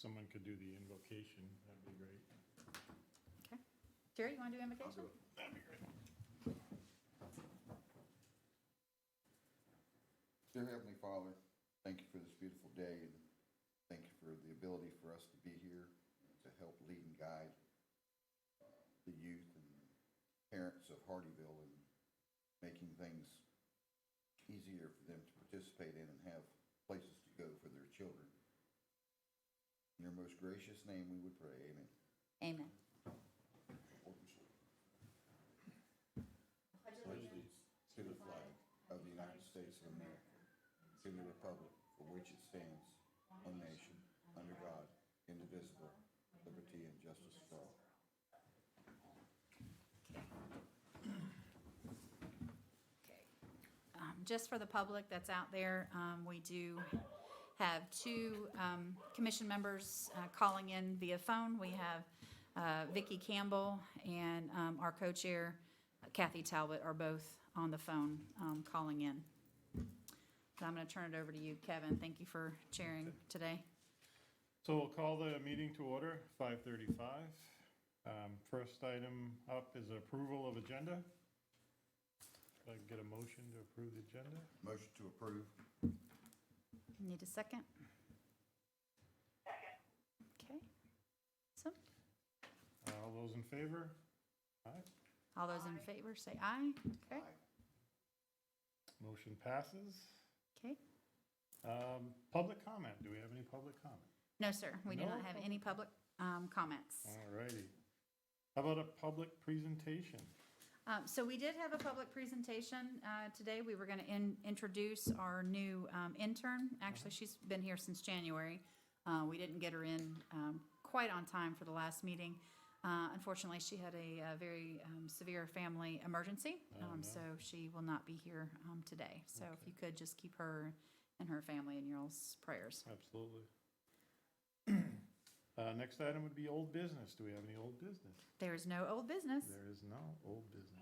someone could do the invocation, that'd be great. Okay. Jerry, you want to do I'll invocation? do it. That'd be great. Dear Heavenly Father, thank you for this beautiful day, and thank you for the ability for us to be here to help lead and guide the youth and parents of Hardeeville in making things easier for them to participate in and have places to go for their children. In your most gracious name we would pray, amen. Amen. Allegiance to the flag of the United States of America, to the republic for which it stands, one nation, under God, indivisible, liberty and justice for all. Just for the public that's out there, we do have two commission members calling in via phone. We have Vicki Campbell and our co-chair, Kathy Talbot, are both on the phone calling in. So I'm going to turn it over to you, Kevin. Thank you for chairing today. So we'll call the meeting to order, 5:35. First item up is approval of agenda. If I can get a motion to approve the agenda? Motion to approve. Need a second? Second. Okay. So, All those in favor? Aye. all those in favor, say aye. Okay. Aye. Motion passes. Okay. Public comment, do we have any public comment? No, sir, we do No not have any public comments. All righty. How about a public presentation? So we did have a public presentation today. We were going to introduce our new intern. Actually, she's been here since January. We didn't get her in quite on time for the last meeting. Unfortunately, she had a very severe family emergency, Oh, no. so she will not be here today. So if Okay. you could just keep her and her family in your all's prayers. Absolutely. Next item would be old business. Do we have any old business? There is no old business. There is no old business.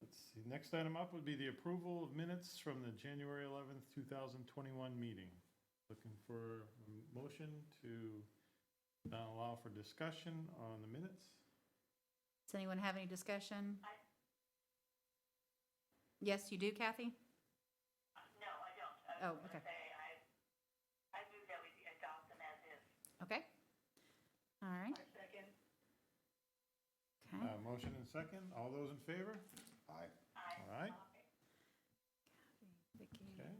Let's see, next item up would be the approval of minutes from the January 11th, 2021 meeting. Looking for a motion to allow for discussion on the minutes. Does anyone have any discussion? Yes, you do, Kathy? No, I don't. Oh, okay. I move that we adopt them as is. Okay. All right. Second. Okay. Motion and second. All those in favor? Aye. All right. Vicki. Okay.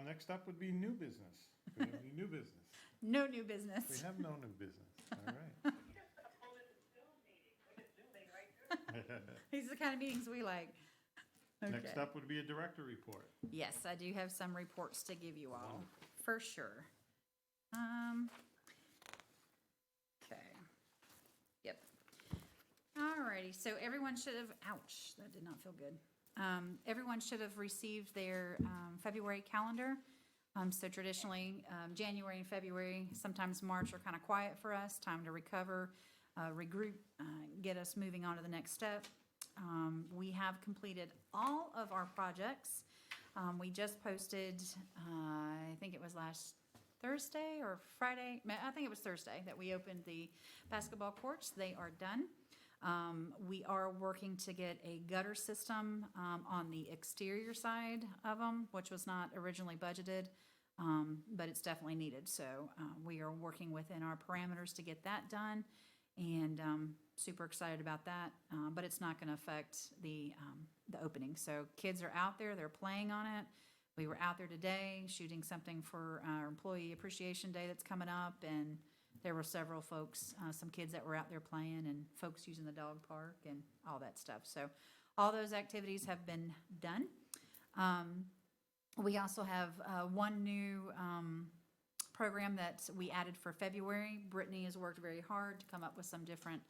Next up would be new business. Do we have any new business? No new business. We have no new business. All right. You just pulled it to Zoom meeting. We're just zooming right through. These are the kind of meetings we like. Next Okay. up would be a director report. Yes, I do have some reports to give you all, for sure. Okay. Yep. Alrighty, so everyone should have, ouch, that did not feel good. Everyone should have received their February calendar. So traditionally, January and February, sometimes March are kind of quiet for us, time to recover, regroup, get us moving on to the next step. We have completed all of our projects. We just posted, I think it was last Thursday or Friday, I think it was Thursday, that we opened the basketball courts. They are done. We are working to get a gutter system on the exterior side of them, which was not originally budgeted, but it's definitely needed. So we are working within our parameters to get that done, and super excited about that. But it's not going to affect the opening. So kids are out there; they're playing on it. We were out there today shooting something for our Employee Appreciation Day that's coming up, and there were several folks, some kids that were out there playing, and folks using the dog park and all that stuff. So all those activities have been done. We also have one new program that we added for February. Brittany has worked very hard to come up with some different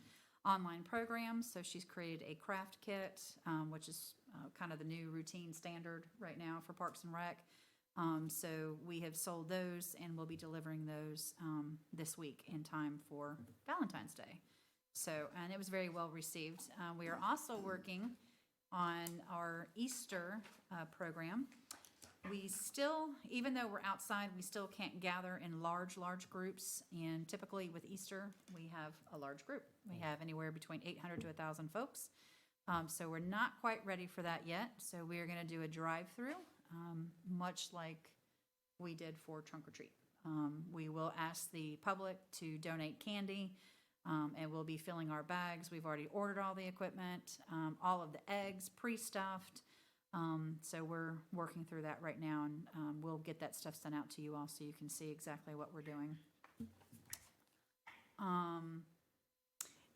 online programs. So she's created a craft kit, which is kind of the new routine standard right now for Parks and Rec. So we have sold those, and we'll be delivering those this week in time for Valentine's Day. So, and it was very well received. We are also working on our Easter program. We still, even though we're outside, we still can't gather in large groups. And typically with Easter, we have a large group. We have anywhere between 800 to 1,000 folks. So we're not quite ready for that yet. So we are going to do a drive-through, much like we did for trunk or treat. We will ask the public to donate candy, and we'll be filling our bags. We've already ordered all the equipment, all of the eggs pre-stuffed. So we're working through that right now, and we'll get that stuff sent out to you all so you can see exactly what we're doing.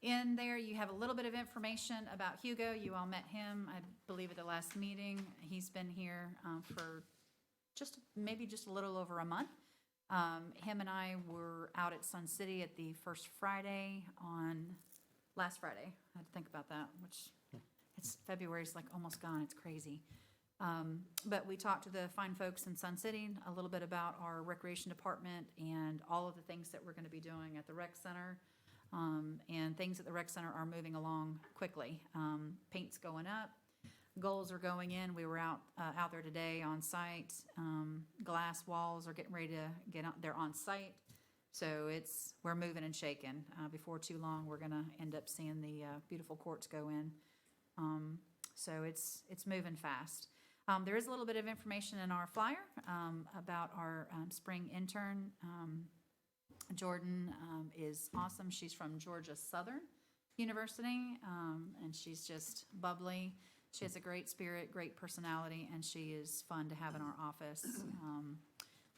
In there, you have a little bit of information about Hugo. You all met him, I believe, at the last meeting. He's been here for maybe just a little over a month. Him and I were out at Sun City at the first Friday last Friday. I had to think about that, February's like almost gone. It's crazy. But we talked to the fine folks in Sun City a little bit about our recreation department and all of the things that we're going to be doing at the rec center. And things at the rec center are moving along quickly. Paint's going up. Goals are going in. We were out there today on site. Glass walls are getting ready to get out. They're on site. So we're moving and shaking. Before too long, we're going to end up seeing the beautiful courts go in. So it's moving fast. There is a little bit of information in our flyer about our spring intern. Jordan is awesome. She's from Georgia Southern University, and she's just bubbly. She has a great spirit, great personality, and she is fun to have in our office.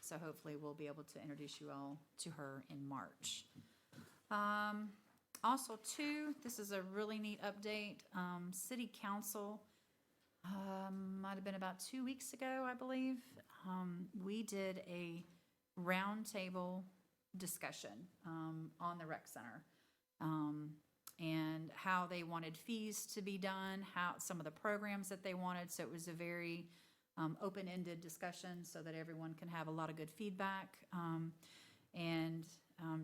So hopefully we'll be able to introduce you all to her in March. Also, too, this is a really neat update. City Council, might have been about 2 weeks ago, I believe. We did a roundtable discussion on the rec center and how they wanted fees to be done, how some of the programs that they wanted. So it was a very open-ended discussion so that everyone can have a lot of good feedback.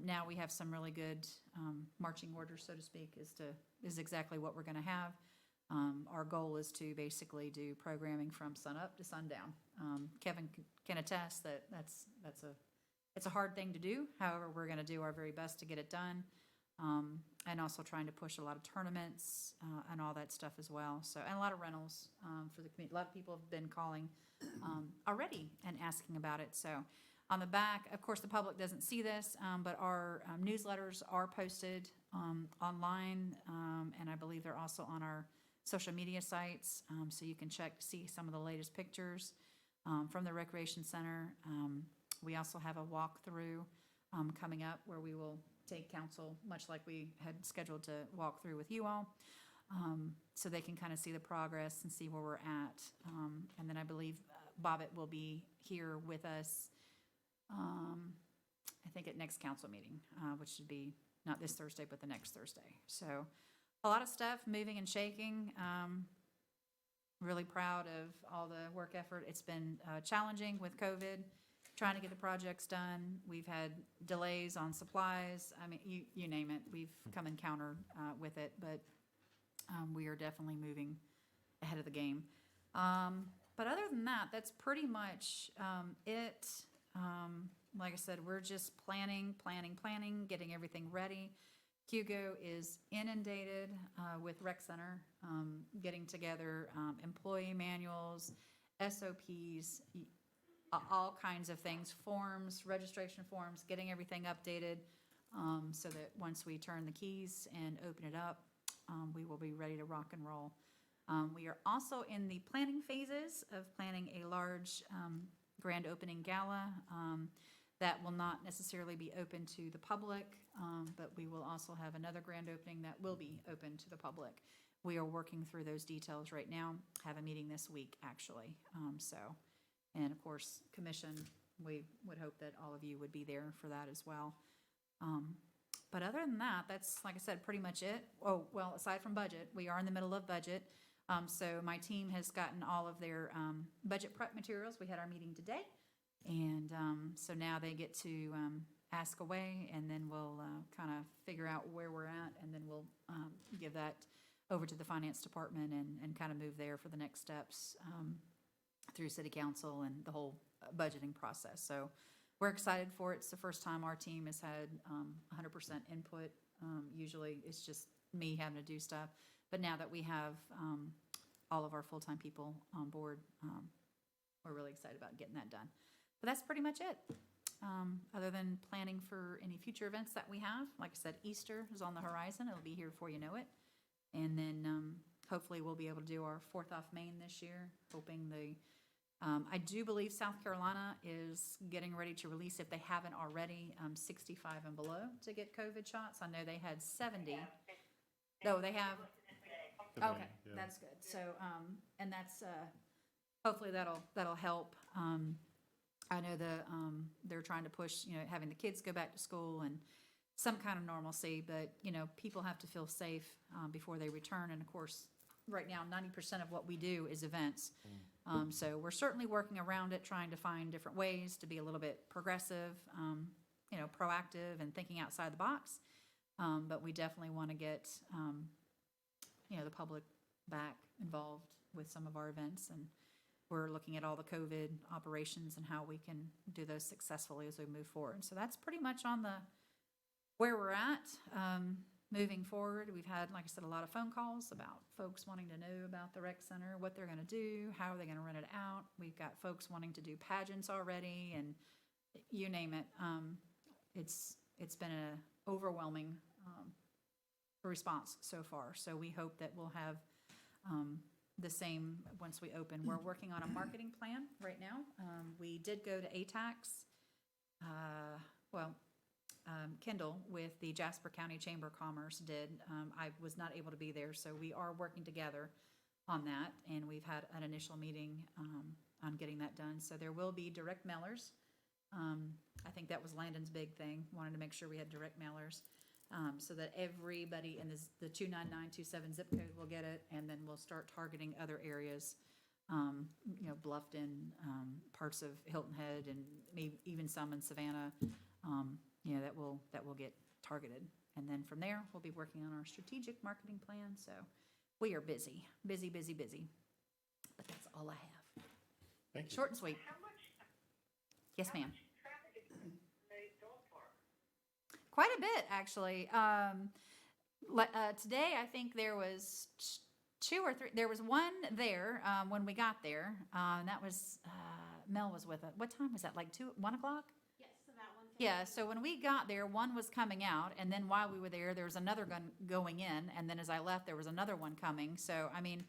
Now we have some really good marching orders, so to speak, is exactly what we're going to have. Our goal is to basically do programming from sun up to sundown. Kevin can attest that it's a hard thing to do. However, we're going to do our very best to get it done, and also trying to push a lot of tournaments and all that stuff as well. So, and a lot of rentals for the community. A lot of people have been calling already and asking about it. So, on the back, of course, the public doesn't see this, but our newsletters are posted online, and I believe they're also on our social media sites, so you can check to see some of the latest pictures from the Recreation Center. We also have a walkthrough coming up where we will take council, much like we had scheduled to walk through with you all, so they can kind of see the progress and see where we're at. And then I believe Bobbitt will be here with us, I think at next council meeting, which should be not this Thursday, but the next Thursday. So a lot of stuff moving and shaking. Really proud of all the work effort. It's been challenging with COVID, trying to get the projects done. We've had delays on supplies. I mean, you name it. We've come encountered with it, but we are definitely moving ahead of the game. But other than that, that's pretty much it. Like I said, we're just planning, getting everything ready. Hugo is inundated with Rec Center, getting together employee manuals, SOPs, all kinds of things, forms, registration forms, getting everything updated so that once we turn the keys and open it up, we will be ready to rock and roll. We are also in the planning phases of planning a large grand opening gala that will not necessarily be open to the public, but we will also have another grand opening that will be open to the public. We are working through those details right now, have a meeting this week, actually. And of course, commission, we would hope that all of you would be there for that as well. But other than that, that's, like I said, pretty much it. Oh, well, aside from budget, we are in the middle of budget. So my team has gotten all of their budget prep materials. We had our meeting today. And so now they get to ask away, and then we'll kind of figure out where we're at, and then we'll give that over to the finance department and kind of move there for the next steps. through city council and the whole budgeting process. So we're excited for it. It's the first time our team has had 100% input. Usually it's just me having to do stuff. But now that we have all of our full-time people on board, we're really excited about getting that done. But that's pretty much it. Other than planning for any future events that we have. Like I said, Easter is on the horizon. It'll be here before you know it. And then hopefully we'll be able to do our 4th off Main this year, hoping I do believe South Carolina is getting ready to release, if they haven't already, 65 and below to get COVID shots. I know they had 70. No, they have. Today, Okay, yeah. that's good. So, and that's, hopefully that'll help. I know they're trying to push, having the kids go back to school and some kind of normalcy, but, people have to feel safe before they return. And of course, right now, 90% of what we do is events. So we're certainly working around it, trying to find different ways to be a little bit progressive, proactive and thinking outside the box. But we definitely want to get, the public back involved with some of our events. And we're looking at all the COVID operations and how we can do those successfully as we move forward. So that's pretty much on where we're at. Moving forward, we've had, like I said, a lot of phone calls about folks wanting to know about the rec center, what they're going to do, how are they going to rent it out. We've got folks wanting to do pageants already, and you name it. It's been an overwhelming response so far. So we hope that we'll have the same once we open. We're working on a marketing plan right now. We did go to ATAX. Kendall with the Jasper County Chamber of Commerce did. I was not able to be there, so we are working together on that, and we've had an initial meeting on getting that done. So there will be direct mailers. I think that was Landon's big thing, wanted to make sure we had direct mailers so that everybody in the 29927 zip code will get it, and then we'll start targeting other areas, Bluffton, parts of Hilton Head, and maybe even some in Savannah. That will get targeted. And then from there, we'll be working on our strategic marketing plan. So we are busy. But that's all I have. Thank you. Short and sweet. How much Yes, ma'am. traffic is in the dog park? Quite a bit, actually. Today, I think there was 2 or 3. There was one there when we got there. And that was, Mel was with it. What time was that? Like 1 o'clock? Yeah, so when we got there, one was coming out, and then while we were there was another gun going in, and then as I left, there was another one coming. So, I mean,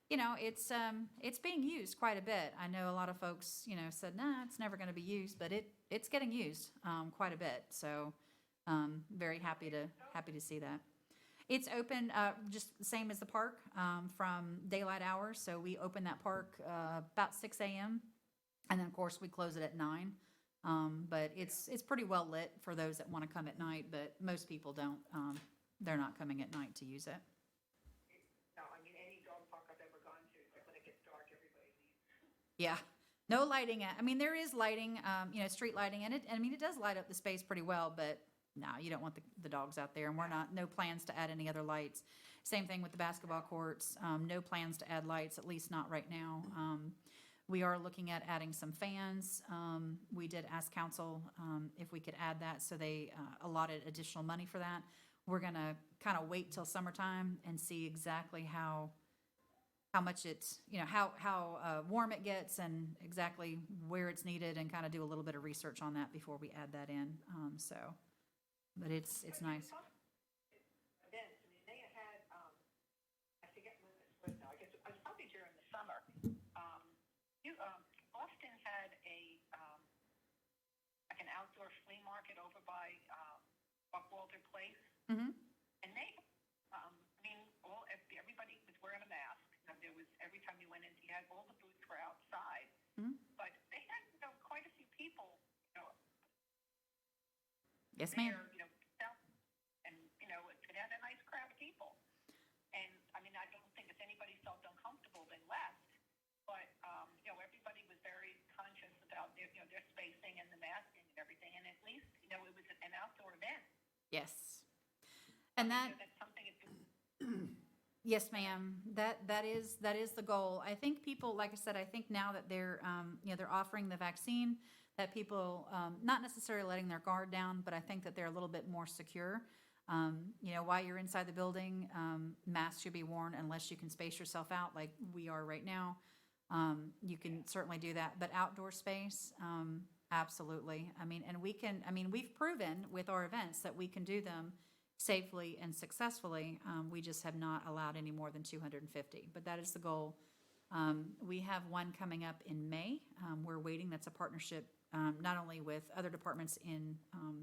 it's being used quite a bit. I know a lot of folks, said, nah, it's never going to be used, but it's getting used quite a bit. So, very happy to see that. It's open just the same as the park from daylight hours. So we open that park about 6 a.m., and then, of course, we close it at 9. But it's pretty well lit for those that want to come at night, but most people don't. They're not coming at night to use it. No, I mean, any dog park I've ever gone to, when it gets dark, everybody leaves. Yeah, no lighting. I mean, there is lighting, street lighting, and it does light up the space pretty well, but no, you don't want the dogs out there, and no plans to add any other lights. Same thing with the basketball courts. No plans to add lights, at least not right now. We are looking at adding some fans. We did ask council if we could add that, so they allotted additional money for that. We're gonna kind of wait till summertime and see exactly how much it's, how warm it gets and exactly where it's needed, and kind of do a little bit of research on that before we add that in. But it's nice. Events, I mean, they had, I forget when this was now, I guess it was probably during the summer. Austin had like an outdoor flea market over by Buckwalter Place. Mm-hmm. And they, everybody was wearing a mask. There was, every time you went in, you had all the booths were outside. Mm-hmm. But they had, quite a few people, Yes, ma'am. there, and, it had a nice crowd of people. And, I mean, I don't think if anybody felt uncomfortable, they left. But, everybody was very conscious about their spacing and the masking and everything. And at least, it was an outdoor event. Yes. And That's something. Yes, ma'am. That is the goal. I think people, like I said, I think now that they're, they're offering the vaccine, that people, not necessarily letting their guard down, but I think that they're a little bit more secure. While you're inside the building, masks should be worn unless you can space yourself out like we are right now. You can certainly do that, but outdoor space, absolutely. We've proven with our events that we can do them safely and successfully. We just have not allowed any more than 250, but that is the goal. We have one coming up in May. We're waiting. That's a partnership, not only with other departments in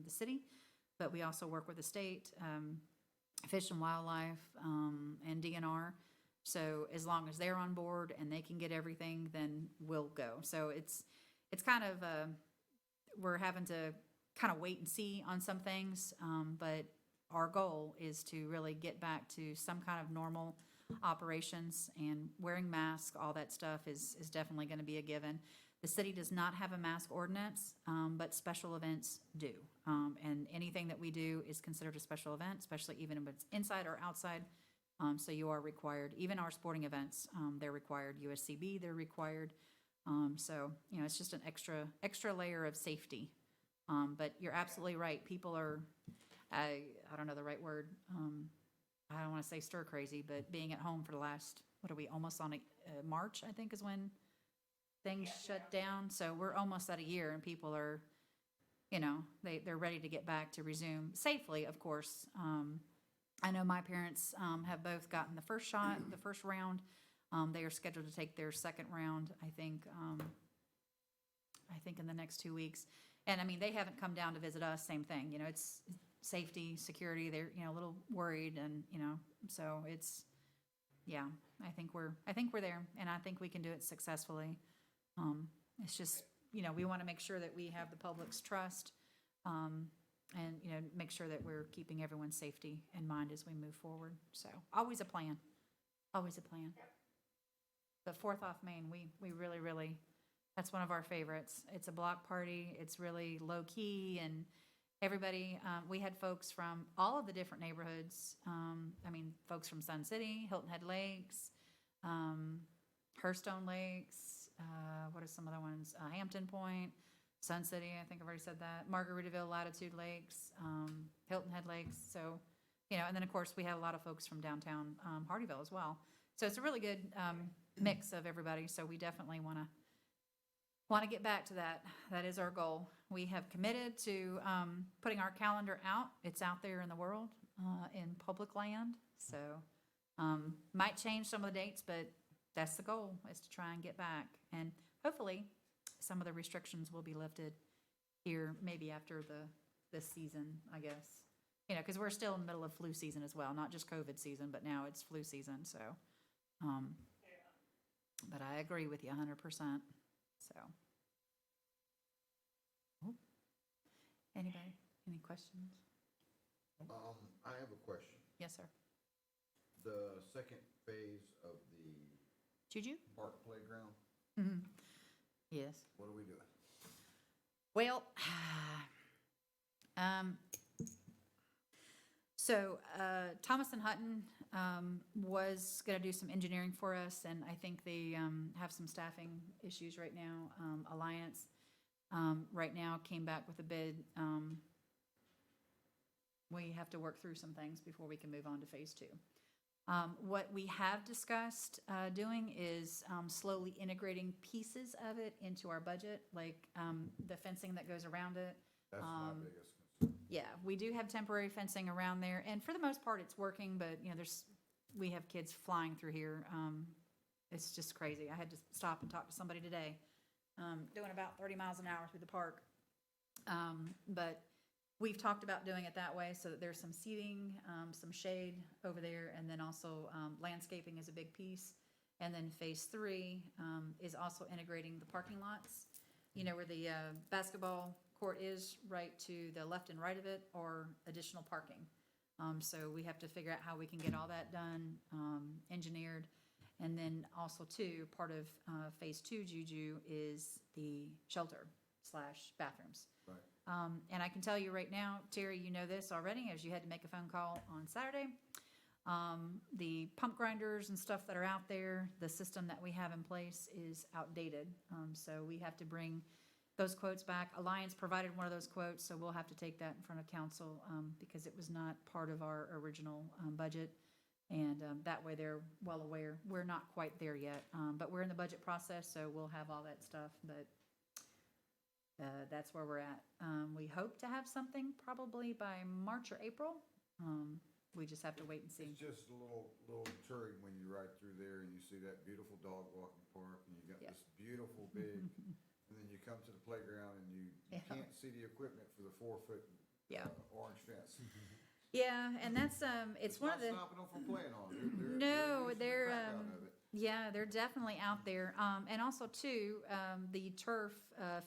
the city, but we also work with the state, Fish and Wildlife, and DNR. So as long as they're on board and they can get everything, then we'll go. So it's kind of, we're having to kind of wait and see on some things, but our goal is to really get back to some kind of normal operations, and wearing masks, all that stuff is definitely going to be a given. The city does not have a mask ordinance, but special events do. And anything that we do is considered a special event, especially even if it's inside or outside. So you are required, even our sporting events, they're required. USCB, they're required. So, it's just an extra layer of safety. But you're absolutely right. People are, I don't know the right word. I don't want to say stir crazy, but being at home for the last, what are we, almost on March, I think is when things shut down. So we're almost at a year, and people are, they're ready to get back to resume safely, of course. I know my parents have both gotten the first shot, the first round. They are scheduled to take their second round, I think in the next 2 weeks. And they haven't come down to visit us, same thing. It's safety, security, they're, a little worried, and, so it's, yeah, I think we're there, and I think we can do it successfully. It's just, we want to make sure that we have the public's trust, and, make sure that we're keeping everyone's safety in mind as we move forward. So always a plan. But 4th off Main, we really, really, that's one of our favorites. It's a block party. It's really low key, and everybody, we had folks from all of the different neighborhoods. Folks from Sun City, Hilton Head Lakes, Hurstone Lakes, what are some other ones? Hampton Point, Sun City, I think I've already said that, Margaritaville, Latitude Lakes, Hilton Head Lakes. So, and then of course we have a lot of folks from downtown Hardeeville as well. So it's a really good mix of everybody. So we definitely want to get back to that. That is our goal. We have committed to putting our calendar out. It's out there in the world, in public land. So might change some of the dates, but that's the goal, is to try and get back. And hopefully some of the restrictions will be lifted here maybe after this season, I guess. Because we're still in the middle of flu season as well, not just COVID season, but now it's flu season. So, but I agree with you 100%. So, anybody, any questions? I have a question. Yes, sir. The second phase of the Juju? park playground, Mm-hmm. Yes. what are we doing? Well, so Thomas and Hutton was going to do some engineering for us, and I think they have some staffing issues right now. Alliance right now came back with a bid. We have to work through some things before we can move on to phase 2. What we have discussed doing is slowly integrating pieces of it into our budget, like the fencing that goes around it. That's my biggest concern. Yeah, we do have temporary fencing around there, and for the most part, it's working. But we have kids flying through here. It's just crazy. I had to stop and talk to somebody today, doing about 30 miles an hour through the park. But we've talked about doing it that way so that there's some seating, some shade over there, and then also landscaping is a big piece. And then phase 3 is also integrating the parking lots. Where the basketball court is, right to the left and right of it, or additional parking. So we have to figure out how we can get all that done, engineered. And then also too, part of phase 2 Juju is the shelter/bathrooms. Right. And I can tell you right now, Terry, you know this already, as you had to make a phone call on Saturday. The pump grinders and stuff that are out there, the system that we have in place is outdated. So we have to bring those quotes back. Alliance provided one of those quotes, so we'll have to take that in front of council, because it was not part of our original, budget. And, that way they're well aware. We're not quite there yet, but we're in the budget process, so we'll have all that stuff, but, that's where we're at. We hope to have something probably by March or April. We just have to wait and see. It's just a little touring when you ride through there and you see that beautiful dog walking park and you got Yep. this beautiful big, and then you come to the playground and you Yeah. can't see the equipment for the 4-foot Yeah. orange fence. Yeah, and that's, it's one of the. Not stopping them from playing on it. No, using the they're, crap out of it. Yeah, they're definitely out there. And also too, the turf,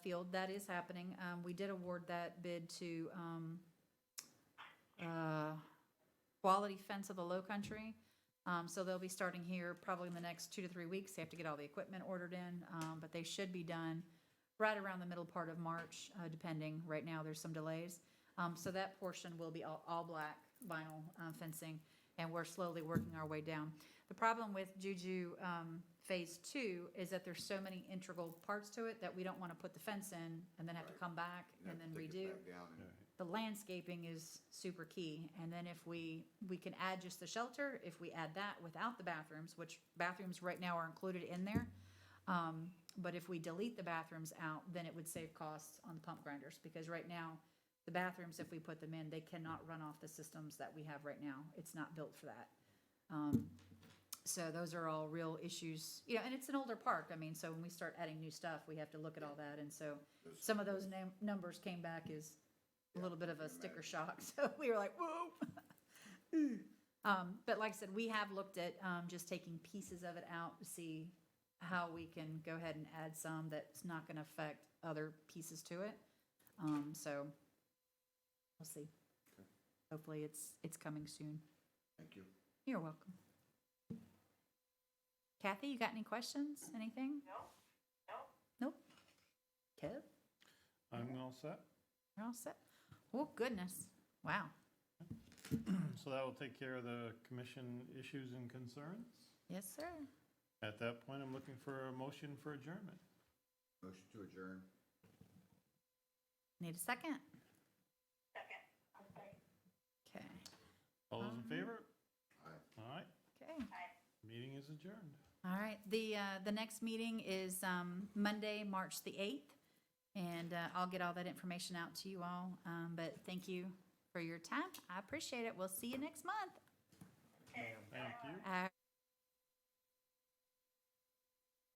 field, that is happening. We did award that bid to, Quality Fence of the Low Country. So they'll be starting here probably in the next 2 to 3 weeks. They have to get all the equipment ordered in, but they should be done right around the middle part of March, depending. Right now, there's some delays. So that portion will be all black vinyl, fencing, and we're slowly working our way down. The problem with Juju, Phase 2 is that there's so many integral parts to it that we don't want to put the fence in and then have to come back You and have then to take redo. it back down and- The landscaping is super key, and then if we can add just the shelter, if we add that without the bathrooms, which bathrooms right now are included in there, but if we delete the bathrooms out, then it would save costs on the pump grinders, because right now, the bathrooms, if we put them in, they cannot run off the systems that we have right now. It's not built for that. So those are all real issues, and it's an older park. I mean, so when we start adding new stuff, we have to look at all that, and so some of those numbers came back as a little bit of a sticker shock, so we were like, whoa. But like I said, we have looked at, just taking pieces of it out to see how we can go ahead and add some that's not gonna affect other pieces to it. So, we'll see. Okay. Hopefully it's coming soon. Thank you. You're welcome. Kathy, you got any questions, anything? Nope. Kev, I'm all set. you're all set? Oh, goodness, wow. So that will take care of the commission issues and concerns. Yes, sir. At that point, I'm looking for a motion for adjournment. Motion to adjourn. Need a second? Second. Okay, All those in favor? Aye. All right, okay. meeting is adjourned. All right, the next meeting is, Monday, March the 8th, and, I'll get all that information out to you all. But thank you for your time. I appreciate it. We'll see you next month. Thank you.